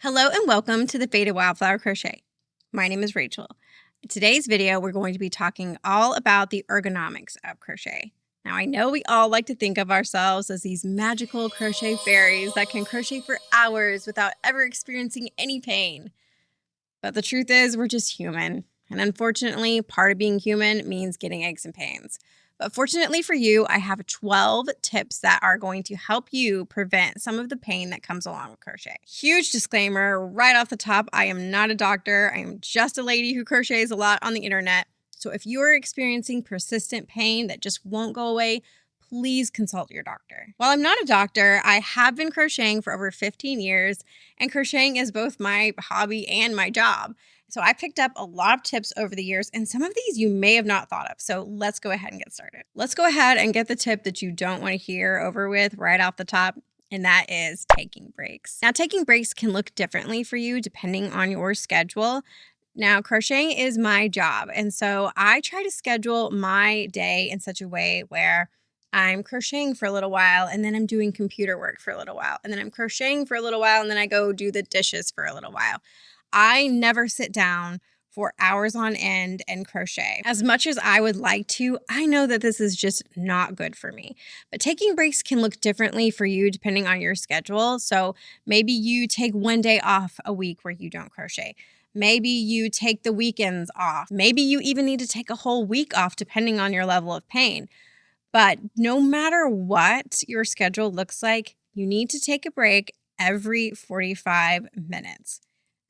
Hello and welcome to the Faded Wildflower Crochet. My name is Rachel. In today's video, we're going to be talking all about the ergonomics of crochet. Now, I know we all like to think of ourselves as these magical crochet fairies that can crochet for hours without ever experiencing any pain. But the truth is, we're just human. And unfortunately, part of being human means getting aches and pains. But fortunately for you, I have 12 tips that are going to help you prevent some of the pain that comes along with crochet. Huge disclaimer right off the top, I am not a doctor. I am just a lady who crochets a lot on the internet. So if you are experiencing persistent pain that just won't go away, please consult your doctor. While I'm not a doctor, I have been crocheting for over 15 years, and crocheting is both my hobby and my job. So I picked up a lot of tips over the years, and some of these you may have not thought of. So let's go ahead and get started. Let's go ahead and get the tip that you don't want to hear over with right off the top, and that is taking breaks. Now, taking breaks can look differently for you depending on your schedule. Now, crocheting is my job, and so I try to schedule my day in such a way where I'm crocheting for a little while, and then I'm doing computer work for a little while, and then I'm crocheting for a little while, and then I go do the dishes for a little while. I never sit down for hours on end and crochet. As much as I would like to, I know that this is just not good for me. But taking breaks can look differently for you depending on your schedule. So maybe you take one day off a week where you don't crochet. Maybe you take the weekends off. Maybe you even need to take a whole week off depending on your level of pain. But no matter what your schedule looks like, you need to take a break every 45 minutes.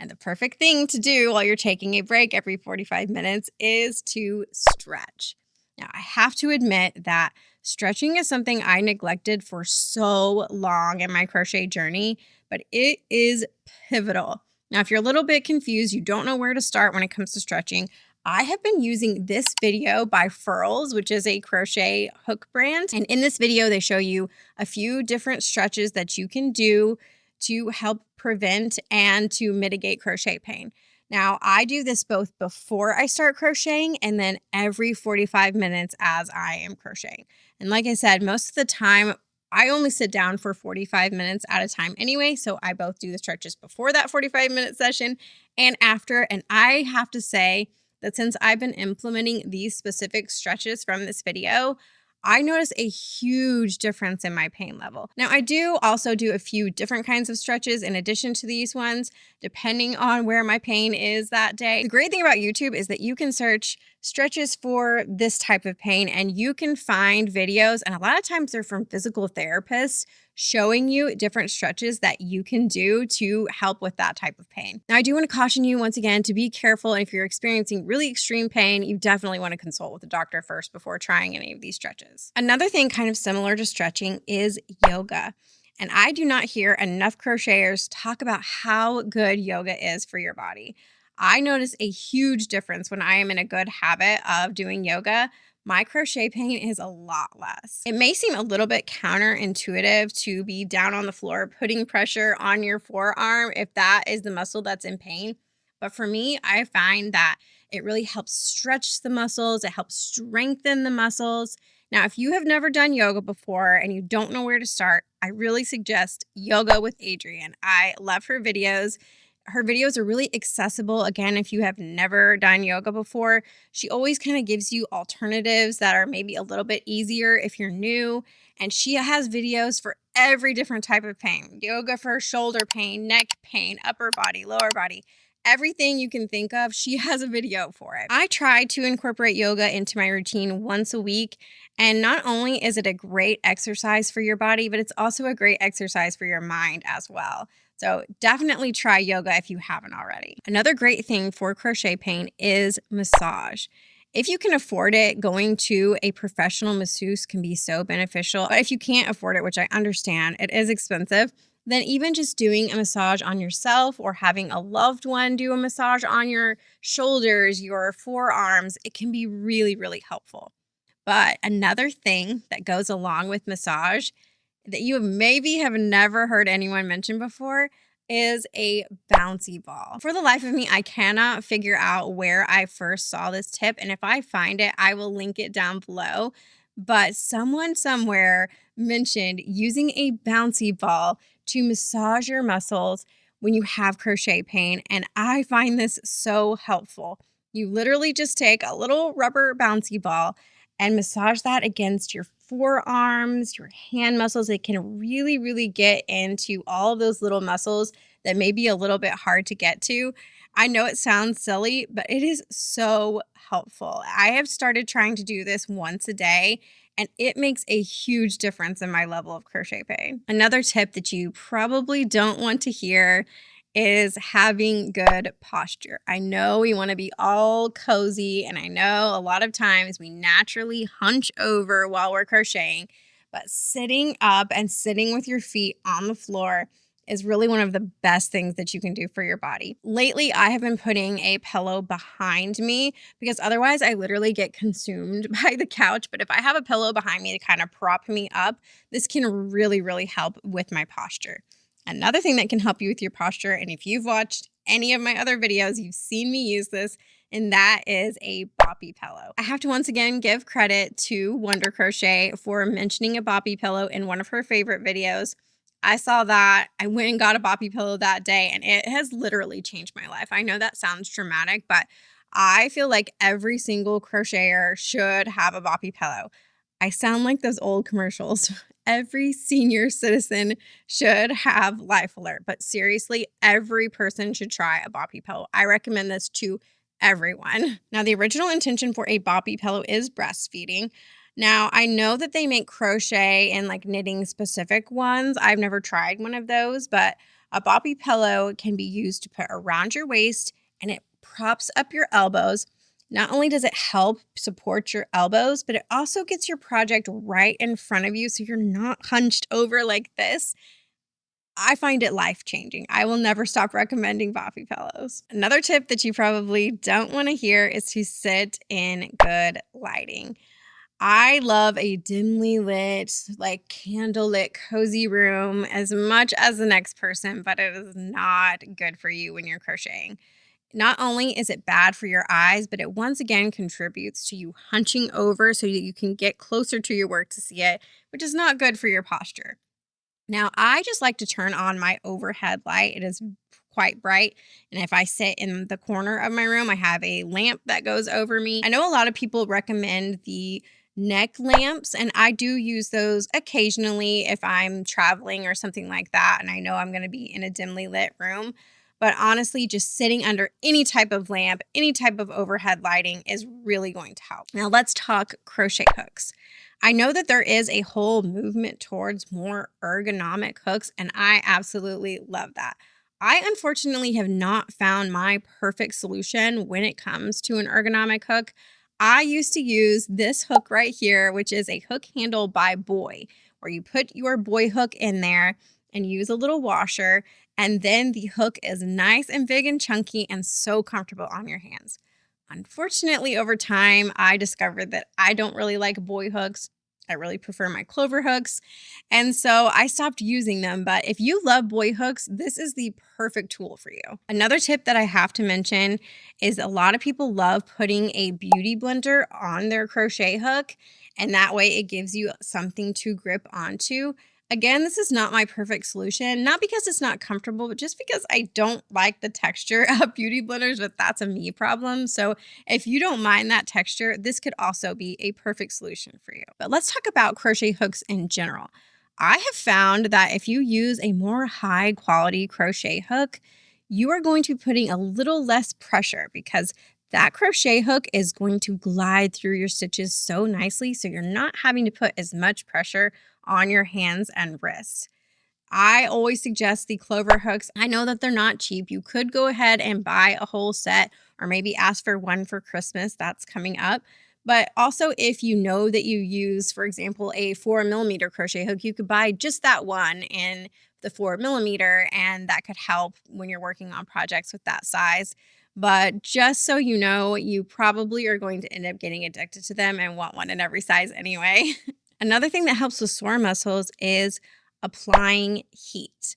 And the perfect thing to do while you're taking a break every 45 minutes is to stretch. Now, I have to admit that stretching is something I neglected for so long in my crochet journey, but it is pivotal. Now, if you're a little bit confused, you don't know where to start when it comes to stretching, I have been using this video by Furls, which is a crochet hook brand. And in this video, they show you a few different stretches that you can do to help prevent and to mitigate crochet pain. Now, I do this both before I start crocheting and then every 45 minutes as I am crocheting. And like I said, most of the time, I only sit down for 45 minutes at a time anyway, so I both do the stretches before that 45-minute session and after. And I have to say that since I've been implementing these specific stretches from this video, I notice a huge difference in my pain level. Now, I do also do a few different kinds of stretches in addition to these ones, depending on where my pain is that day. The great thing about YouTube is that you can search stretches for this type of pain and you can find videos, and a lot of times they're from physical therapists showing you different stretches that you can do to help with that type of pain. Now, I do want to caution you once again to be careful. And if you're experiencing really extreme pain, you definitely want to consult with a doctor first before trying any of these stretches. Another thing kind of similar to stretching is yoga. And I do not hear enough crocheters talk about how good yoga is for your body. I notice a huge difference when I am in a good habit of doing yoga. My crochet pain is a lot less. It may seem a little bit counterintuitive to be down on the floor, putting pressure on your forearm if that is the muscle that's in pain. But for me, I find that it really helps stretch the muscles. It helps strengthen the muscles. Now, if you have never done yoga before and you don't know where to start, I really suggest Yoga with Adrienne. I love her videos. Her videos are really accessible. Again, if you have never done yoga before, she always kind of gives you alternatives that are maybe a little bit easier if you're new. And she has videos for every different type of pain. Yoga for shoulder pain, neck pain, upper body, lower body. Everything you can think of, she has a video for it. I try to incorporate yoga into my routine once a week. And not only is it a great exercise for your body, but it's also a great exercise for your mind as well. So definitely try yoga if you haven't already. Another great thing for crochet pain is massage. If you can afford it, going to a professional masseuse can be so beneficial. But if you can't afford it, which I understand, it is expensive, then even just doing a massage on yourself or having a loved one do a massage on your shoulders, your forearms, it can be really, really helpful. But another thing that goes along with massage that you maybe have never heard anyone mention before is a bouncy ball. For the life of me, I cannot figure out where I first saw this tip. And if I find it, I will link it down below. But someone somewhere mentioned using a bouncy ball to massage your muscles when you have crochet pain, and I find this so helpful. You literally just take a little rubber bouncy ball and massage that against your forearms, your hand muscles. It can really, really get into all of those little muscles that may be a little bit hard to get to. I know it sounds silly, but it is so helpful. I have started trying to do this once a day, and it makes a huge difference in my level of crochet pain. Another tip that you probably don't want to hear is having good posture. I know we want to be all cozy, and I know a lot of times we naturally hunch over while we're crocheting, but sitting up and sitting with your feet on the floor is really one of the best things that you can do for your body. Lately, I have been putting a pillow behind me because otherwise I literally get consumed by the couch. But if I have a pillow behind me to kind of prop me up, this can really, really help with my posture. Another thing that can help you with your posture, and if you've watched any of my other videos, you've seen me use this, and that is a boppy pillow. I have to once again give credit to Wonder Crochet for mentioning a boppy pillow in one of her favorite videos. I saw that. I went and got a boppy pillow that day, and it has literally changed my life. I know that sounds dramatic, but I feel like every single crocheter should have a boppy pillow. I sound like those old commercials. Every senior citizen should have Life Alert, but seriously, every person should try a boppy pillow. I recommend this to everyone. Now, the original intention for a boppy pillow is breastfeeding. Now, I know that they make crochet and like knitting specific ones. I've never tried one of those, but a boppy pillow can be used to put around your waist, and it props up your elbows. Not only does it help support your elbows, but it also gets your project right in front of you so you're not hunched over like this. I find it life-changing. I will never stop recommending boppy pillows. Another tip that you probably don't want to hear is to sit in good lighting. I love a dimly lit, like candlelit, cozy room as much as the next person, but it is not good for you when you're crocheting. Not only is it bad for your eyes, but it once again contributes to you hunching over so that you can get closer to your work to see it, which is not good for your posture. Now, I just like to turn on my overhead light. It is quite bright. And if I sit in the corner of my room, I have a lamp that goes over me. I know a lot of people recommend the neck lamps, and I do use those occasionally if I'm traveling or something like that, and I know I'm going to be in a dimly lit room. But honestly, just sitting under any type of lamp, any type of overhead lighting is really going to help. Now let's talk crochet hooks. I know that there is a whole movement towards more ergonomic hooks, and I absolutely love that. I unfortunately have not found my perfect solution when it comes to an ergonomic hook. I used to use this hook right here, which is a hook handle by Boy, where you put your Boy hook in there and use a little washer, and then the hook is nice and big and chunky and so comfortable on your hands. Unfortunately, over time, I discovered that I don't really like Boy hooks. I really prefer my clover hooks. And so I stopped using them. But if you love Boy hooks, this is the perfect tool for you. Another tip that I have to mention is a lot of people love putting a beauty blender on their crochet hook. And that way it gives you something to grip onto. Again, this is not my perfect solution, not because it's not comfortable, but just because I don't like the texture of beauty blenders, but that's a me problem. So if you don't mind that texture, this could also be a perfect solution for you. But let's talk about crochet hooks in general. I have found that if you use a more high quality crochet hook, you are going to be putting a little less pressure because that crochet hook is going to glide through your stitches so nicely, so you're not having to put as much pressure on your hands and wrists. I always suggest the clover hooks. I know that they're not cheap. You could go ahead and buy a whole set or maybe ask for one for Christmas. That's coming up. But also, if you know that you use, for example, a 4mm crochet hook, you could buy just that one in the 4mm, and that could help when you're working on projects with that size. But just so you know, you probably are going to end up getting addicted to them and want one in every size anyway. Another thing that helps with sore muscles is applying heat.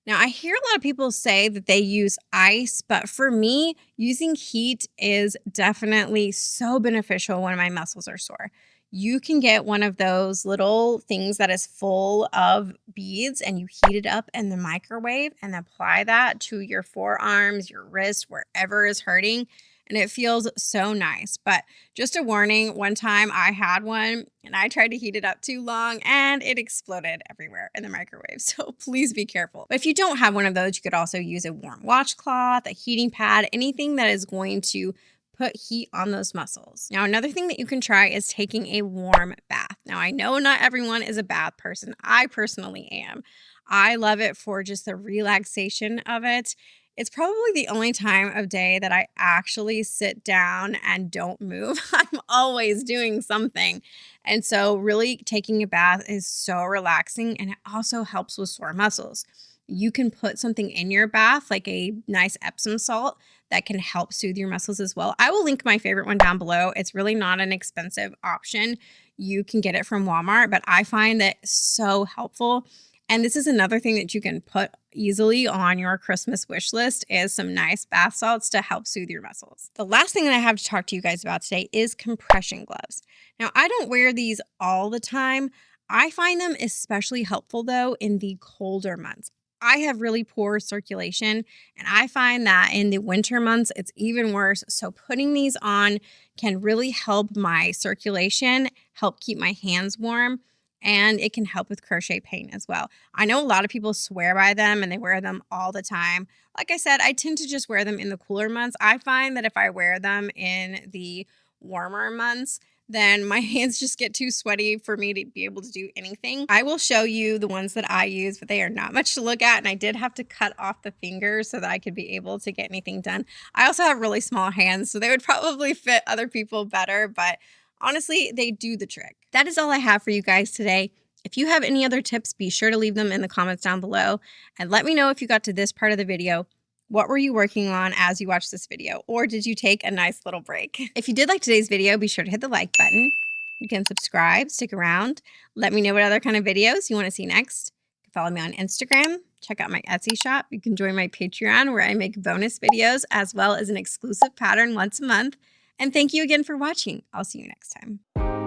Now, I hear a lot of people say that they use ice, but for me, using heat is definitely so beneficial when my muscles are sore. you can get one of those little things that is full of beads and you heat it up in the microwave and apply that to your forearms, your wrist, wherever is hurting. And it feels so nice. But just a warning, one time I had one and I tried to heat it up too long and it exploded everywhere in the microwave. So please be careful. But if you don't have one of those, you could also use a warm washcloth, a heating pad, anything that is going to put heat on those muscles. Now, another thing that you can try is taking a warm bath. Now, I know not everyone is a bath person. I personally am. I love it for just the relaxation of it. It's probably the only time of day that I actually sit down and don't move. I'm always doing something. And so really taking a bath is so relaxing, and it also helps with sore muscles. You can put something in your bath, like a nice Epsom salt, that can help soothe your muscles as well. I will link my favorite one down below. It's really not an expensive option. You can get it from Walmart, but I find that so helpful. And this is another thing that you can put easily on your Christmas wish list is some nice bath salts to help soothe your muscles. The last thing that I have to talk to you guys about today is compression gloves. Now, I don't wear these all the time. I find them especially helpful though in the colder months. I have really poor circulation, and I find that in the winter months, it's even worse. So putting these on can really help my circulation, help keep my hands warm, and it can help with crochet pain as well. I know a lot of people swear by them and they wear them all the time. Like I said, I tend to just wear them in the cooler months. I find that if I wear them in the warmer months, then my hands just get too sweaty for me to be able to do anything. I will show you the ones that I use, but they are not much to look at. And I did have to cut off the fingers so that I could be able to get anything done. I also have really small hands, so they would probably fit other people better, but honestly, they do the trick. That is all I have for you guys today. If you have any other tips, be sure to leave them in the comments down below and let me know if you got to this part of the video. What were you working on as you watched this video? Or did you take a nice little break? If you did like today's video, be sure to hit the like button. You can subscribe, stick around. Let me know what other kind of videos you want to see next. You can follow me on Instagram. Check out my Etsy shop. You can join my Patreon where I make bonus videos as well as an exclusive pattern once a month. And thank you again for watching. I'll see you next time.